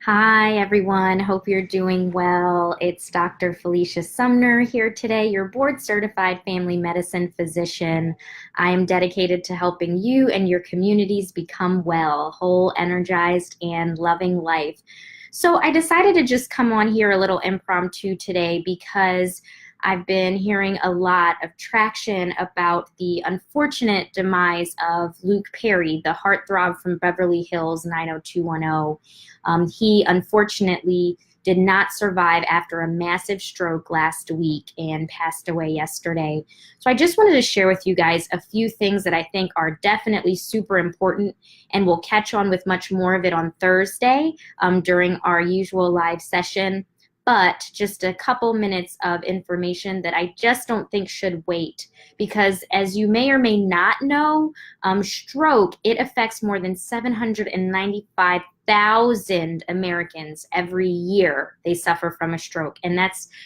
Hi, everyone. Hope you're doing well. It's Dr. Felicia Sumner here today, your board certified family medicine physician. I am dedicated to helping you and your communities become well, whole, energized, and loving life. So I decided to just come on here a little impromptu today because I've been hearing a lot of traction about the unfortunate demise of Luke Perry, the heartthrob from Beverly Hills 90210. He unfortunately did not survive after a massive stroke last week and passed away yesterday. So I just wanted to share with you guys a few things that I think are definitely super important, and we'll catch on with much more of it on Thursday during our usual live session. But just a couple minutes of information that I just don't think should wait, because as you may or may not know, stroke, it affects more than 795,000 Americans every year. They suffer from a stroke, and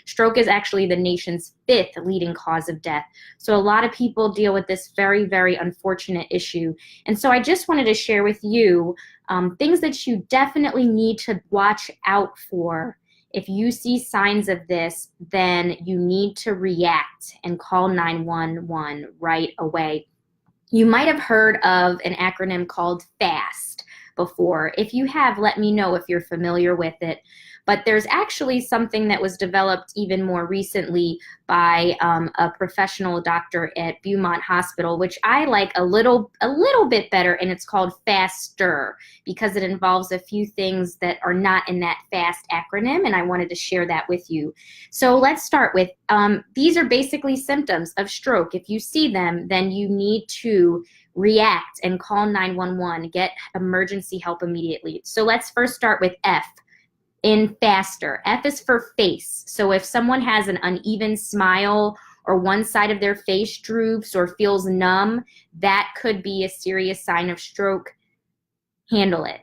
stroke is actually the nation's fifth leading cause of death. So a lot of people deal with this very, very unfortunate issue. And so I just wanted to share with you things that you definitely need to watch out for. If you see signs of this, then you need to react and call 911 right away. You might have heard of an acronym called FAST before. If you have, let me know if you're familiar with it. But there's actually something that was developed even more recently by a professional doctor at Beaumont Hospital, which I like a little bit better, and it's called FASTER because it involves a few things that are not in that FAST acronym, and I wanted to share that with you. So let's start with these are basically symptoms of stroke. If you see them, then you need to react and call 911, get emergency help immediately. So let's first start with F in FASTER. F is for face. So if someone has an uneven smile or one side of their face droops or feels numb, that could be a serious sign of stroke. Handle it.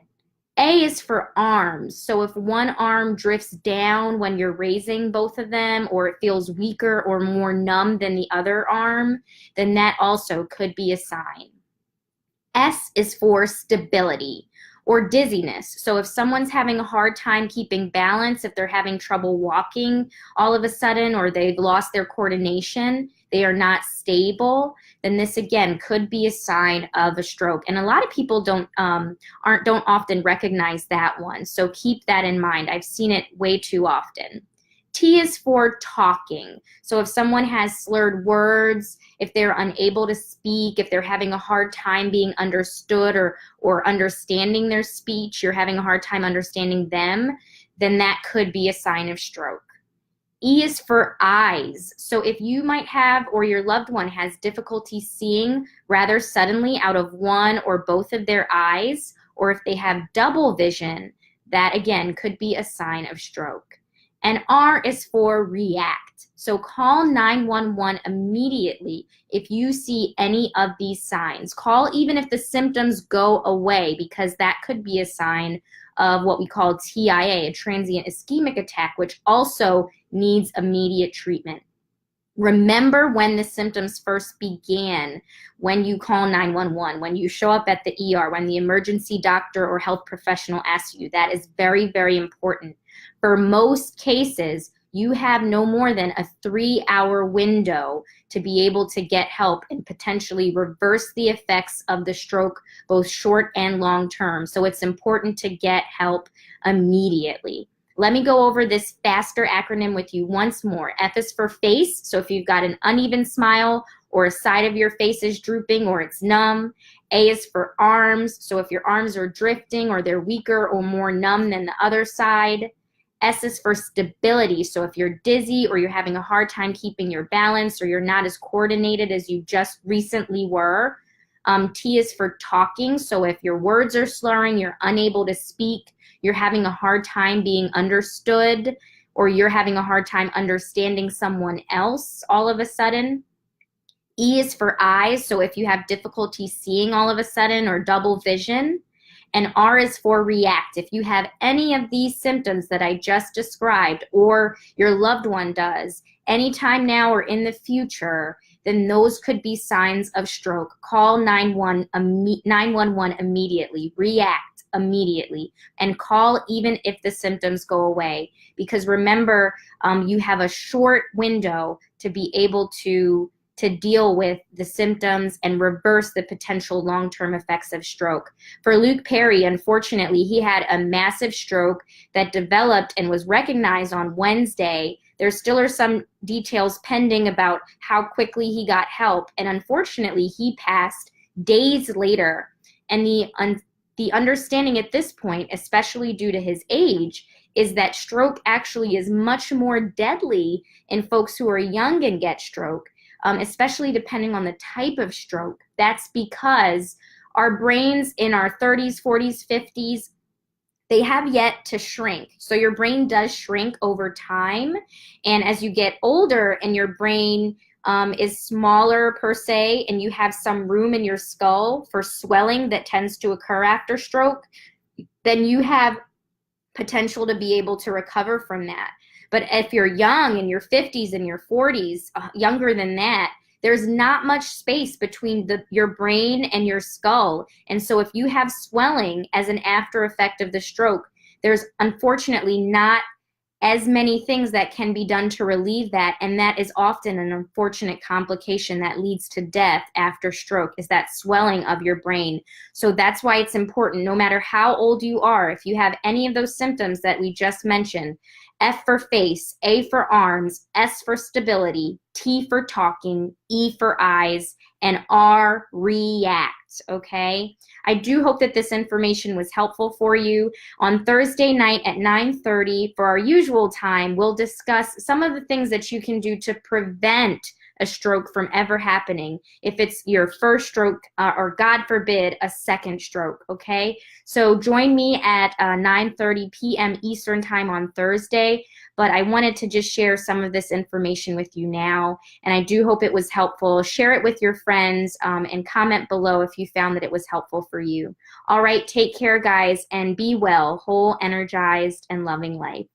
A is for arms. So if one arm drifts down when you're raising both of them, or it feels weaker or more numb than the other arm, then that also could be a sign. S is for stability or dizziness. So if someone's having a hard time keeping balance, if they're having trouble walking all of a sudden, or they've lost their coordination, they are not stable, then this again could be a sign of a stroke. And a lot of people don't often recognize that one. So keep that in mind. I've seen it way too often. T is for talking. So if someone has slurred words, if they're unable to speak, if they're having a hard time being understood or understanding their speech, you're having a hard time understanding them, then that could be a sign of stroke. E is for eyes. So if you might have, or your loved one has difficulty seeing rather suddenly out of one or both of their eyes, or if they have double vision, that again could be a sign of stroke. And R is for react. So call 911 immediately if you see any of these signs. Call even if the symptoms go away, because that could be a sign of what we call TIA, a transient ischemic attack, which also needs immediate treatment. Remember when the symptoms first began, when you call 911, when you show up at the ER, when the emergency doctor or health professional asks you. That is very, very important. For most cases, you have no more than a 3-hour window to be able to get help and potentially reverse the effects of the stroke, both short and long term. So it's important to get help immediately. Let me go over this FASTER acronym with you once more. F is for face. So if you've got an uneven smile or a side of your face is drooping or it's numb. A is for arms. So if your arms are drifting or they're weaker or more numb than the other side. S is for stability. So if you're dizzy or you're having a hard time keeping your balance or you're not as coordinated as you just recently were. T is for talking. So if your words are slurring, you're unable to speak, you're having a hard time being understood, or you're having a hard time understanding someone else all of a sudden. E is for eyes. So if you have difficulty seeing all of a sudden or double vision. And R is for react. If you have any of these symptoms that I just described, or your loved one does, anytime now or in the future, then those could be signs of stroke. Call 911 immediately. React. immediately, and call even if the symptoms go away. Because remember, you have a short window to be able to deal with the symptoms and reverse the potential long-term effects of stroke. For Luke Perry, unfortunately, he had a massive stroke that developed and was recognized on Wednesday. There still are some details pending about how quickly he got help, and unfortunately, he passed days later. And the understanding at this point, especially due to his age, is that stroke actually is much more deadly in folks who are young and get stroke, especially depending on the type of stroke. That's because our brains in our 30s, 40s, 50s, they have yet to shrink. So your brain does shrink over time. And as you get older and your brain is smaller per se, and you have some room in your skull for swelling that tends to occur after stroke, then you have potential to be able to recover from that. But if you're young, in your 50s and your 40s, younger than that, there's not much space between your brain and your skull. And so if you have swelling as an after effect of the stroke, there's unfortunately not as many things that can be done to relieve that, and that is often an unfortunate complication that leads to death after stroke, is that swelling of your brain. So that's why it's important, no matter how old you are, if you have any of those symptoms that we just mentioned, F for face, A for arms, S for stability, T for talking, E for eyes, and R, react, okay? I do hope that this information was helpful for you. On Thursday night at 9:30 for our usual time, we'll discuss some of the things that you can do to prevent a stroke from ever happening if it's your first stroke or, God forbid, a second stroke, okay? So join me at 9:30 p.m. Eastern time on Thursday, but I wanted to just share some of this information with you now, and I do hope it was helpful. Share it with your friends and comment below if you found that it was helpful for you. All right, take care, guys, and be well, whole, energized, and loving life.